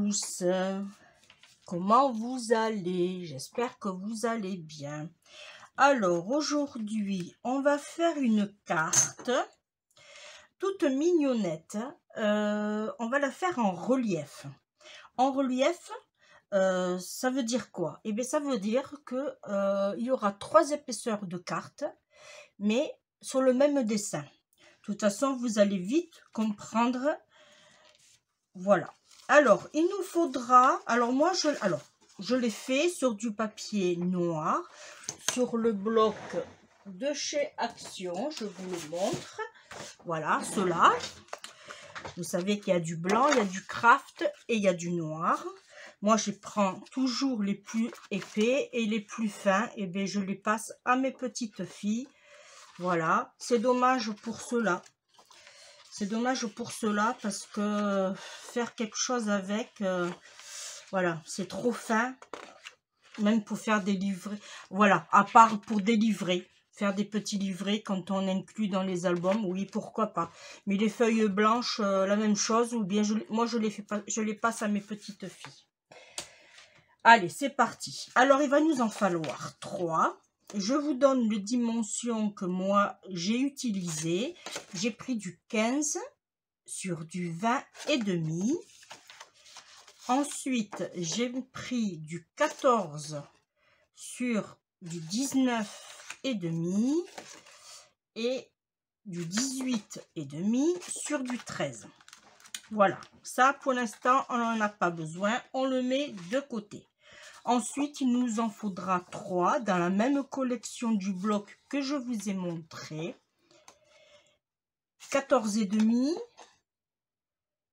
tous, comment vous allez? J'espère que vous allez bien. Alors aujourd'hui, on va faire une carte toute mignonnette. On va la faire en relief. En relief, ça veut dire quoi? Eh bien, ça veut dire que il y aura 3 épaisseurs de cartes, mais sur le même dessin. De toute façon, vous allez vite comprendre. Voilà. Alors, il nous faudra... Alors, moi, je l'ai fait sur du papier noir, sur le bloc de chez Action. Je vous le montre. Voilà, cela. Vous savez qu'il y a du blanc, il y a du craft et il y a du noir. Moi, je prends toujours les plus épais et les plus fins. Et bien, je les passe à mes petites filles. Voilà. C'est dommage pour cela. C'est dommage pour cela parce que faire quelque chose avec, voilà, c'est trop fin. Même pour faire des livrets. Voilà, à part pour des livrets. Faire des petits livrets quand on inclut dans les albums, oui, pourquoi pas. Mais les feuilles blanches, la même chose. Ou bien, moi, je les passe à mes petites filles. Allez, c'est parti. Alors, il va nous en falloir 3. Je vous donne les dimensions que moi, j'ai utilisées. J'ai pris du 15 sur du 20 et demi. Ensuite, j'ai pris du 14 sur du 19 et demi et du 18 et demi sur du 13. Voilà, ça pour l'instant, on n'en a pas besoin, on le met de côté. Ensuite, il nous en faudra 3 dans la même collection du bloc que je vous ai montré. 14 et demi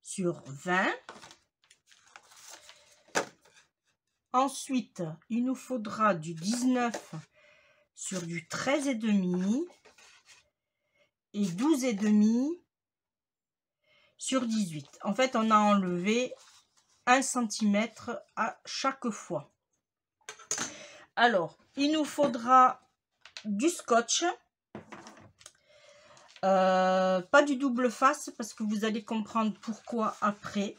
sur 20. Ensuite, il nous faudra du 19 sur du 13 et demi et 12 et demi sur 18. En fait, on a enlevé 1 cm à chaque fois. Alors, il nous faudra du scotch. Pas du double face parce que vous allez comprendre pourquoi après.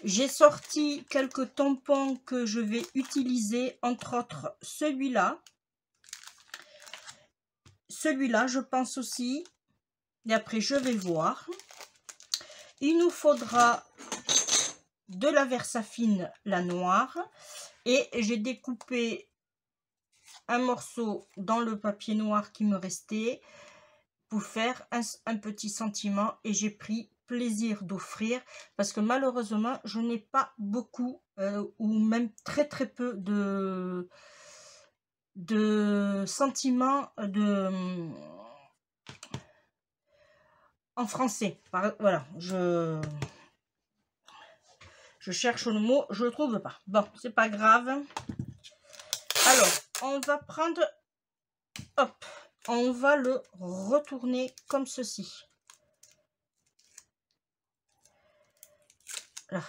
J'ai sorti quelques tampons que je vais utiliser, entre autres celui-là. Celui-là, je pense aussi. Et après, je vais voir. Il nous faudra de la Versafine, la noire. Et j'ai découpé un morceau dans le papier noir qui me restait pour faire un petit sentiment. Et j'ai pris plaisir d'offrir parce que malheureusement, je n'ai pas beaucoup ou même très peu de sentiments en français. Voilà, je cherche le mot, je le trouve pas. Bon, c'est pas grave. Alors, on va prendre, hop, on va le retourner comme ceci. Là.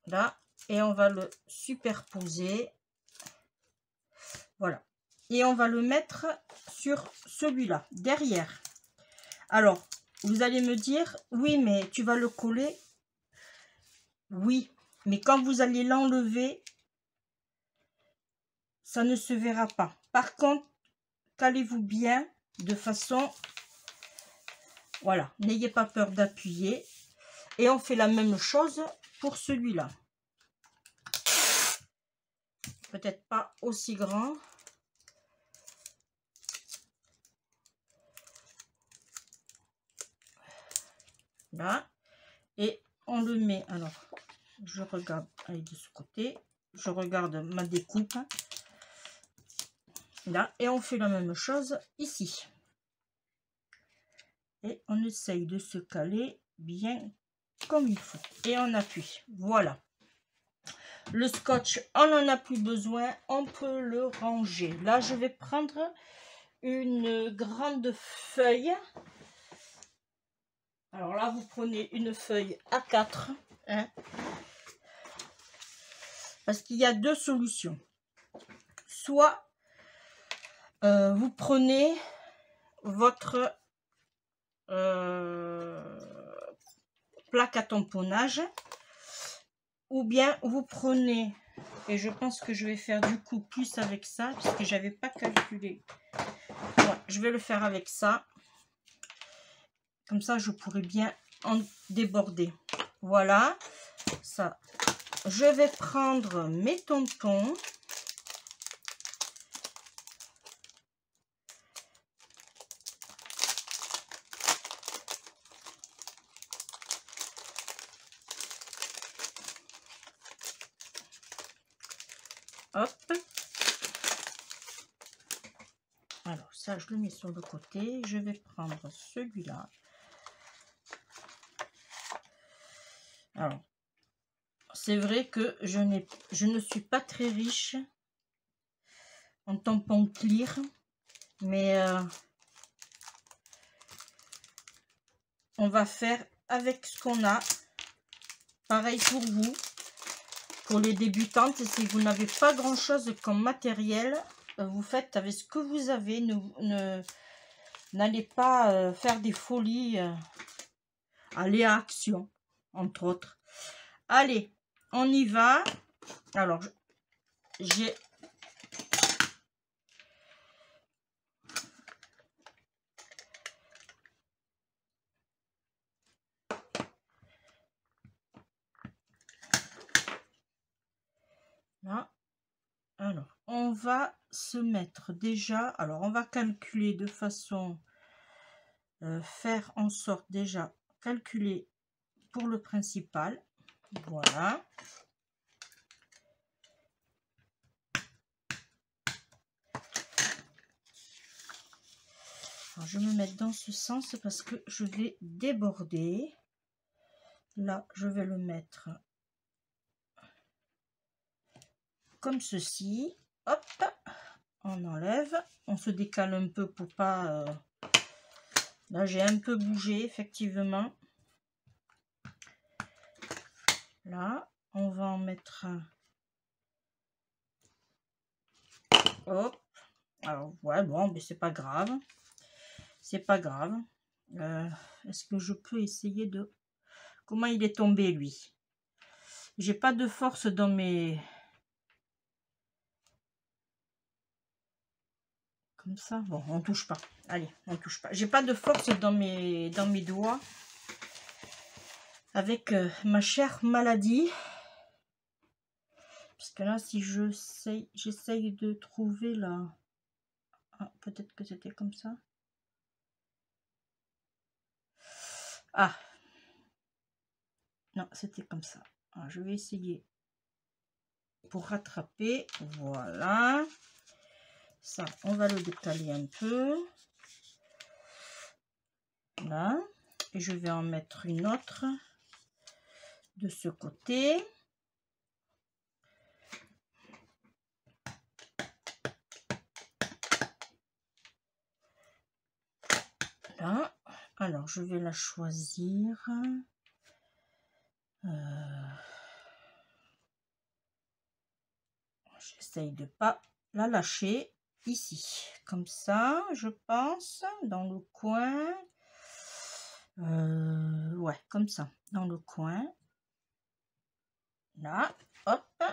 Là, et on va le superposer. Voilà. Et on va le mettre sur celui-là, derrière. Alors, vous allez me dire, oui, mais tu vas le coller. Oui, mais quand vous allez l'enlever, ça ne se verra pas. Par contre, calez-vous bien de façon... Voilà, n'ayez pas peur d'appuyer. Et on fait la même chose pour celui-là. Peut-être pas aussi grand. Là. Et on le met... Alors, je regarde de ce côté. Je regarde ma découpe. Là. Et on fait la même chose ici. Et on essaye de se caler bien comme il faut. Et on appuie. Voilà. Le scotch, on n'en a plus besoin. On peut le ranger. Là, je vais prendre une grande feuille. Alors là, vous prenez une feuille A4. Hein, parce qu'il y a 2 solutions. Soit vous prenez votre plaque à tamponnage. Ou bien vous prenez, et je pense que je vais faire du coup plus avec ça, puisque j'avais pas calculé. Ouais, je vais le faire avec ça. Comme ça, je pourrais bien en déborder. Voilà, ça. Je vais prendre mes tampons. Hop. Alors ça, je le mets sur le côté. Je vais prendre celui-là. Alors, c'est vrai que je ne suis pas très riche en tampons clear, mais on va faire avec ce qu'on a. Pareil pour vous. Pour les débutantes, si vous n'avez pas grand chose comme matériel, vous faites avec ce que vous avez. N'allez pas faire des folies. Allez à Action, entre autres. Allez, on y va. Alors, j'ai... Là. Alors, on va se mettre déjà... Alors, on va calculer de façon... faire en sorte déjà calculer pour le principal. Voilà. Alors, je vais me mettre dans ce sens parce que je vais déborder. Là, je vais le mettre comme ceci. Hop, on enlève. On se décale un peu pour pas... Là, j'ai un peu bougé, effectivement. Là, on va en mettre un. Hop. Alors, ouais, bon, mais c'est pas grave. C'est pas grave. Est-ce que je peux essayer de... Comment il est tombé, lui? J'ai pas de force dans mes... Comme ça. Bon, on touche pas. Allez, on touche pas. J'ai pas de force dans mes doigts. Avec ma chère maladie. Parce que là, si j'essaye de trouver là... Ah, peut-être que c'était comme ça. Ah. Non, c'était comme ça. Alors, je vais essayer pour rattraper. Voilà. Ça, on va le décaler un peu. Là. Et je vais en mettre une autre de ce côté. Là. Alors, je vais la choisir. J'essaye de pas la lâcher ici. Comme ça, je pense, dans le coin. Ouais, comme ça, dans le coin. Là, hop.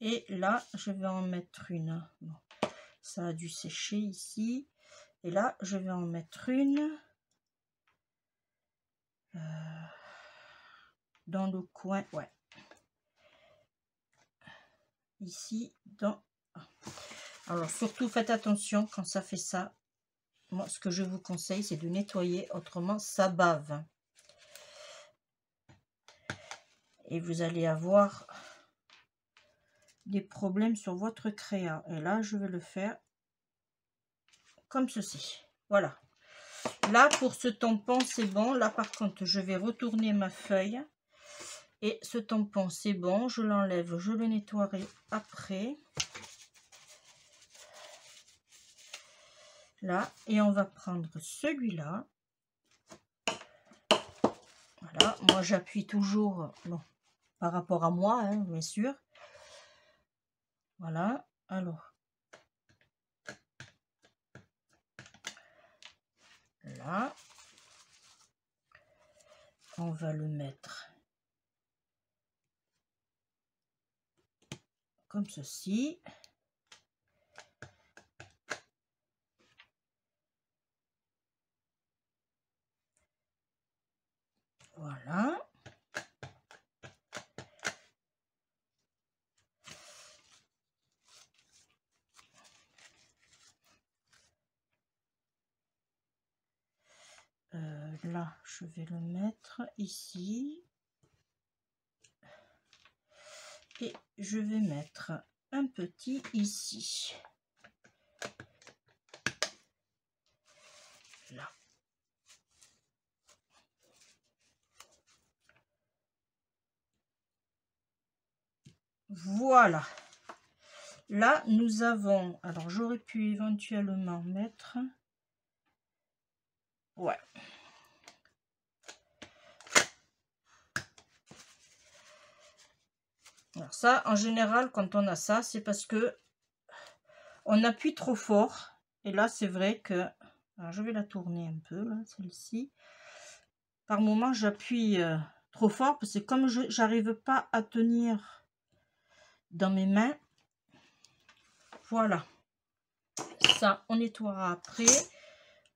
Et là, je vais en mettre une. Bon, ça a dû sécher ici. Et là, je vais en mettre une dans le coin. Ouais. Ici, dans... Alors, surtout, faites attention quand ça fait ça. Moi, ce que je vous conseille, c'est de nettoyer. Autrement, ça bave. Et vous allez avoir des problèmes sur votre créa. Et là, je vais le faire comme ceci. Voilà. Là, pour ce tampon, c'est bon. Là, par contre, je vais retourner ma feuille. Et ce tampon, c'est bon. Je l'enlève. Je le nettoierai après. Là. Et on va prendre celui-là. Voilà. Moi, j'appuie toujours bon, par rapport à moi, hein, bien sûr. Voilà. Alors. Là. on va le mettre comme ceci. Voilà. Là, je vais le mettre ici. Et je vais mettre un petit ici. Là. Voilà. Là, nous avons... Alors, j'aurais pu éventuellement mettre... Ouais. Alors ça, en général, quand on a ça, c'est parce que on appuie trop fort. Et là, c'est vrai que... Alors, je vais la tourner un peu, là, celle-ci. Par moment, j'appuie trop fort parce que comme je n'arrive pas à tenir dans mes mains, voilà. Ça, on nettoiera après.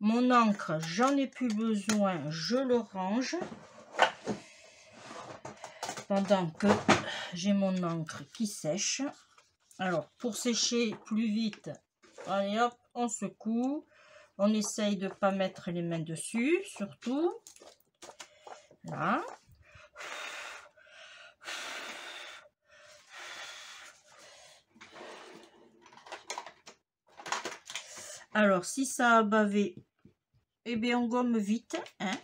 Mon encre, j'en ai plus besoin, je le range. Pendant que j'ai mon encre qui sèche. Alors, pour sécher plus vite, allez hop, on secoue. On essaye de ne pas mettre les mains dessus, surtout. Là. Alors, si ça a bavé, eh bien, on gomme vite. Hein.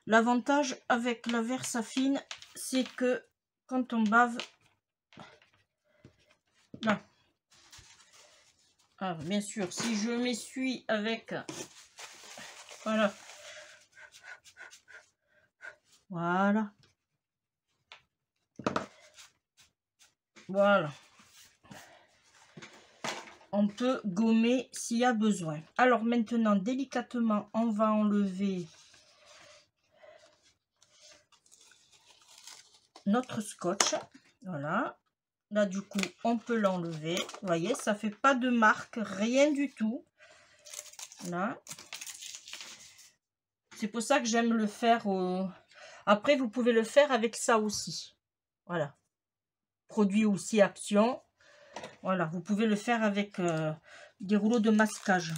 L'avantage avec la Versafine, c'est que quand on bave, là. Alors, bien sûr, si je m'essuie avec, voilà, voilà, voilà. On peut gommer s'il y a besoin. Alors maintenant, délicatement, on va enlever notre scotch. Voilà. Là, du coup, on peut l'enlever. Vous voyez, ça fait pas de marque, rien du tout. Là. C'est pour ça que j'aime le faire au... Après, vous pouvez le faire avec ça aussi. Voilà. Produit aussi Action. Voilà, vous pouvez le faire avec des rouleaux de masquage.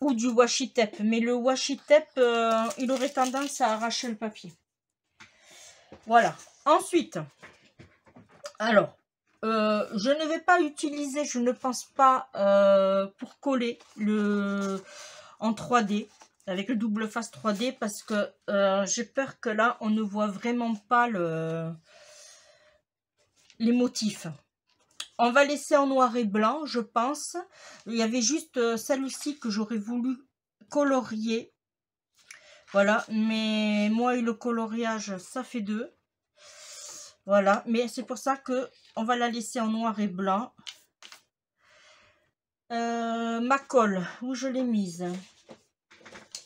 Ou du washi tape. Mais le washi tape, il aurait tendance à arracher le papier. Voilà. Ensuite, alors, je ne vais pas utiliser, je ne pense pas, pour coller le en 3D, avec le double face 3D, parce que j'ai peur que là, on ne voit vraiment pas les motifs. On va laisser en noir et blanc, je pense. Il y avait juste celle-ci que j'aurais voulu colorier. Voilà, mais moi et le coloriage, ça fait deux. Voilà, mais c'est pour ça que on va la laisser en noir et blanc. Ma colle, où je l'ai mise?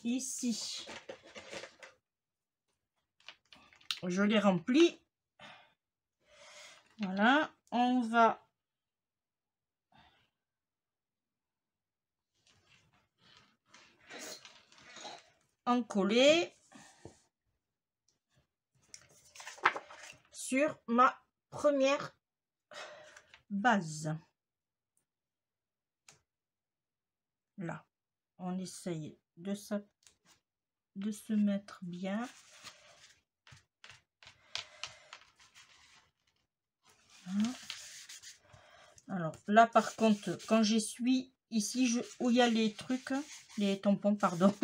Ici. Je l'ai remplie. Voilà, on va en coller sur ma première base. Là, on essaye de se mettre bien. Voilà. Alors là, par contre, quand j'essuie ici, où il y a les trucs, les tampons, pardon,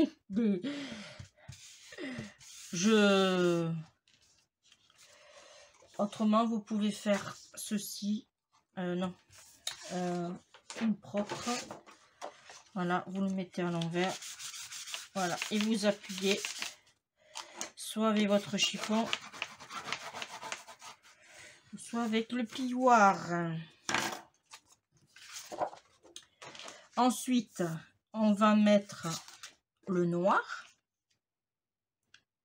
autrement, vous pouvez faire ceci. Non. Une propre. Voilà, vous le mettez à l'envers. Voilà, et vous appuyez soit avec votre chiffon, soit avec le plioir. Ensuite, on va mettre le noir,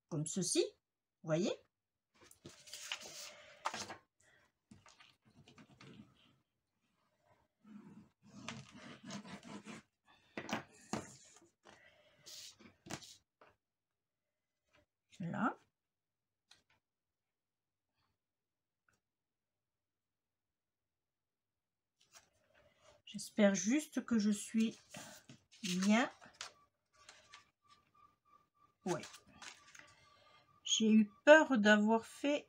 comme ceci, vous voyez. Là. J'espère juste que je suis bien. Ouais. J'ai eu peur d'avoir fait...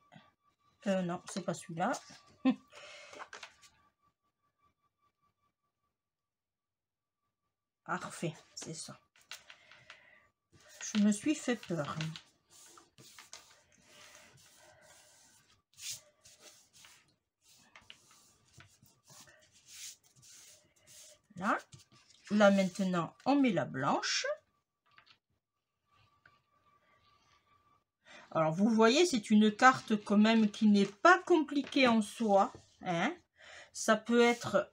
non, c'est pas celui-là. Parfait, c'est ça. Je me suis fait peur. Là. Là, maintenant, on met la blanche. Alors, vous voyez, c'est une carte quand même qui n'est pas compliquée en soi. Hein. Ça peut être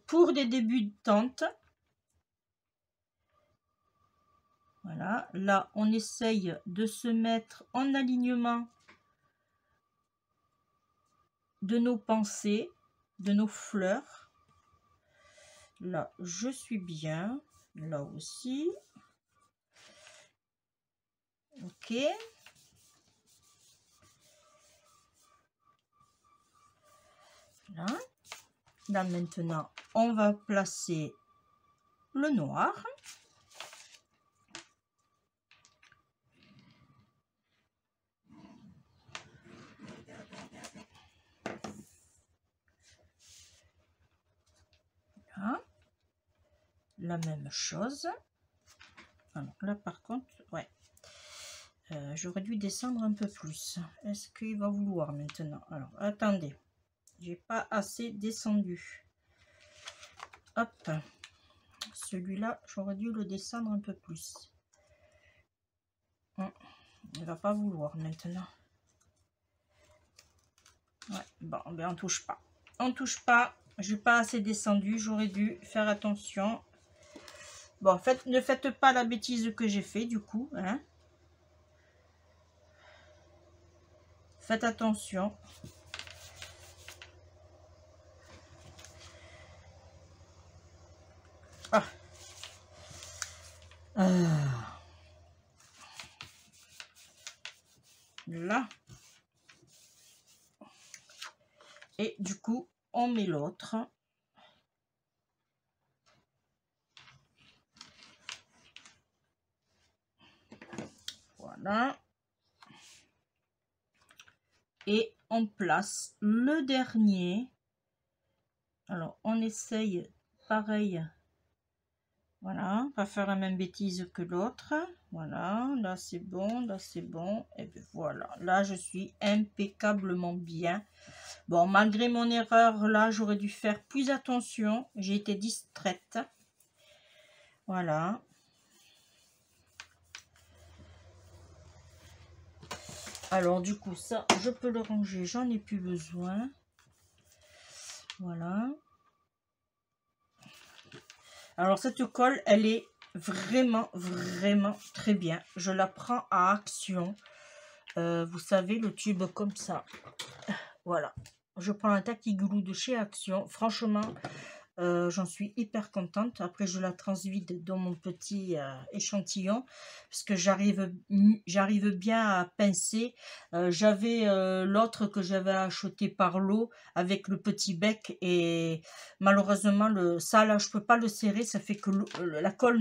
pour des débutantes. Voilà. Là, on essaye de se mettre en alignement de nos pensées, de nos fleurs. Là, je suis bien. Là aussi. Ok. Là. Là, maintenant, on va placer le noir. Là. La même chose. Alors là, par contre, ouais. J'aurais dû descendre un peu plus. Est-ce qu'il va vouloir maintenant? Alors, attendez. J'ai pas assez descendu. Hop. Celui-là, j'aurais dû le descendre un peu plus. Il va pas vouloir maintenant. Ouais, bon, ben on touche pas. On touche pas. J'ai pas assez descendu. J'aurais dû faire attention. Bon, en fait, ne faites pas la bêtise que j'ai fait du coup. Hein. Faites attention. Ah. Là. Et du coup, on met l'autre. Voilà. Et on place le dernier. Alors, on essaye pareil. Voilà, pas faire la même bêtise que l'autre. Voilà, là c'est bon, là c'est bon. Et bien voilà, là je suis impeccablement bien. Bon, malgré mon erreur, là j'aurais dû faire plus attention. J'ai été distraite. Voilà. Alors du coup, ça, je peux le ranger, j'en ai plus besoin. Voilà. Alors cette colle, elle est vraiment très bien. Je la prends à Action. Vous savez, le tube comme ça. Voilà. Je prends un Tacti-Glue de chez Action. Franchement, j'en suis hyper contente. Après, je la transvide dans mon petit échantillon. Parce que j'arrive bien à pincer. J'avais l'autre que j'avais acheté par lot avec le petit bec. Et malheureusement, ça là, je peux pas le serrer. Ça fait que la colle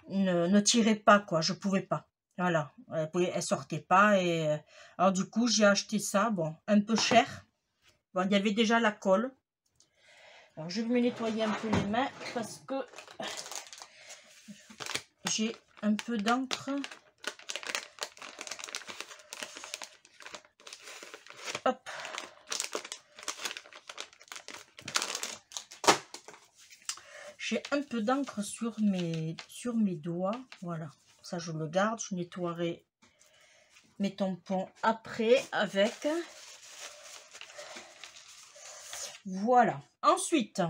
ne tirait pas, quoi. Je pouvais pas. Voilà, elle sortait pas et alors du coup j'ai acheté ça, bon, un peu cher. Bon, il y avait déjà la colle. Alors je vais me nettoyer un peu les mains parce que j'ai un peu d'encre. Hop. J'ai un peu d'encre sur mes doigts, voilà. Ça je le garde, je nettoierai mes tampons après avec. Voilà. Ensuite,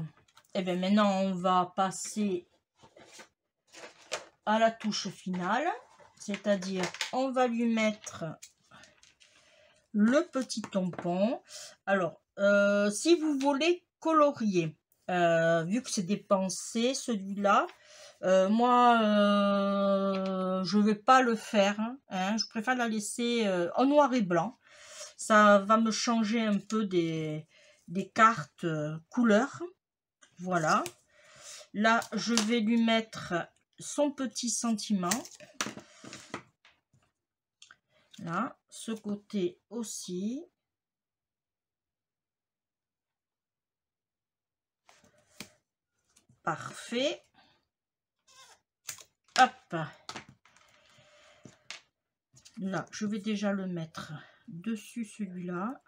Et bien maintenant, on va passer à la touche finale. C'est-à-dire, on va lui mettre le petit tampon. Alors, si vous voulez colorier, vu que c'est des pensées, celui-là, moi, je ne vais pas le faire. Hein, je préfère la laisser en noir et blanc. Ça va me changer un peu des cartes couleurs. Voilà. Là, je vais lui mettre son petit sentiment. Là, ce côté aussi. Parfait. Hop. Là, je vais déjà le mettre dessus celui-là.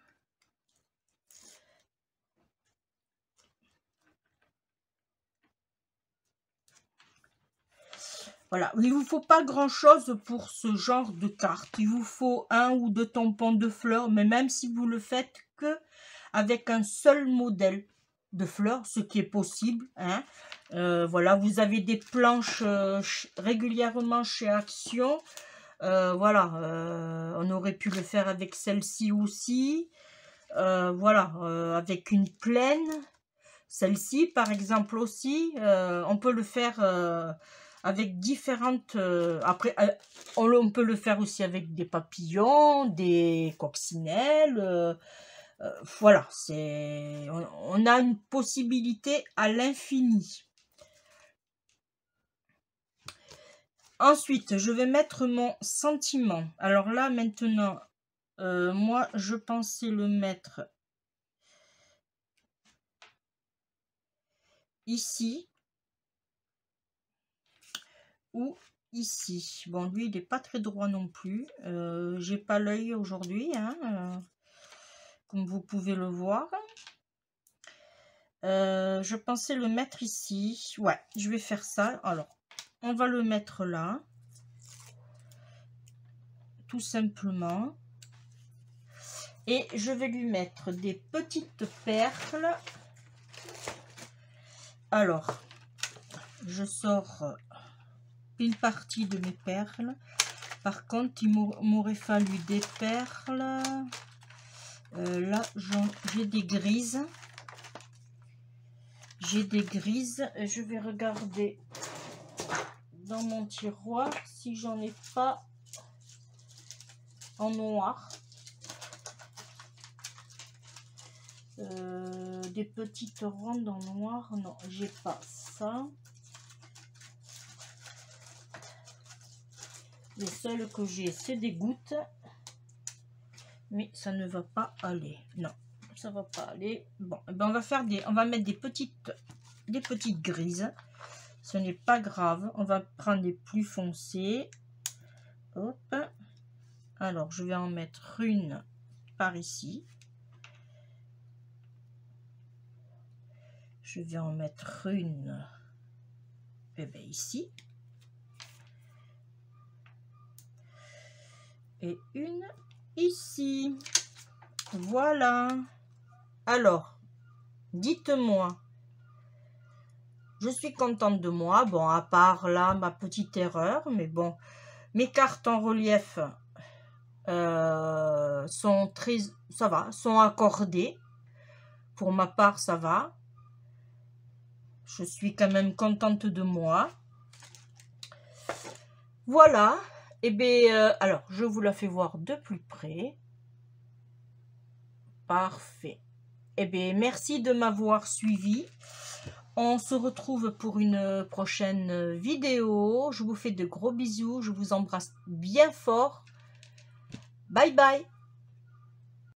Voilà, il ne vous faut pas grand-chose pour ce genre de carte. Il vous faut 1 ou 2 tampons de fleurs, mais même si vous le faites que avec un seul modèle de fleurs, ce qui est possible. Hein. Voilà, vous avez des planches régulièrement chez Action. Voilà, on aurait pu le faire avec celle-ci aussi. Voilà, avec une plaine. Celle-ci, par exemple, aussi, on peut le faire avec différentes... après, on peut le faire aussi avec des papillons, des coccinelles. Voilà, on a une possibilité à l'infini. Ensuite, je vais mettre mon sentiment. Alors là, maintenant, moi, je pensais le mettre ici ou ici. Bon, lui, il n'est pas très droit non plus. J'ai pas l'œil aujourd'hui, hein, comme vous pouvez le voir. Je pensais le mettre ici. Ouais, je vais faire ça. Alors, on va le mettre là. Tout simplement. Et je vais lui mettre des petites perles. Alors, je sors une partie de mes perles. Par contre, il m'aurait fallu des perles. Là, j'ai des grises. J'ai des grises. Je vais regarder dans mon tiroir si j'en ai pas en noir. Des petites rondes en noir. Non, j'ai pas ça. Les seules que j'ai, c'est des gouttes. Mais ça ne va pas aller. Non, ça va pas aller. Bon, ben on va mettre des petites grises. Ce n'est pas grave. On va prendre des plus foncées. Hop. Alors, je vais en mettre une par ici. Je vais en mettre une ici. Et une ici. Voilà. Alors, dites-moi. Je suis contente de moi. Bon, à part là, ma petite erreur. Mais bon, mes cartes en relief sont très... Ça va, sont accordées. Pour ma part, ça va. Je suis quand même contente de moi. Voilà. Et bien, alors, je vous la fais voir de plus près. Parfait. Eh bien, merci de m'avoir suivi. On se retrouve pour une prochaine vidéo. Je vous fais de gros bisous. Je vous embrasse bien fort. Bye bye.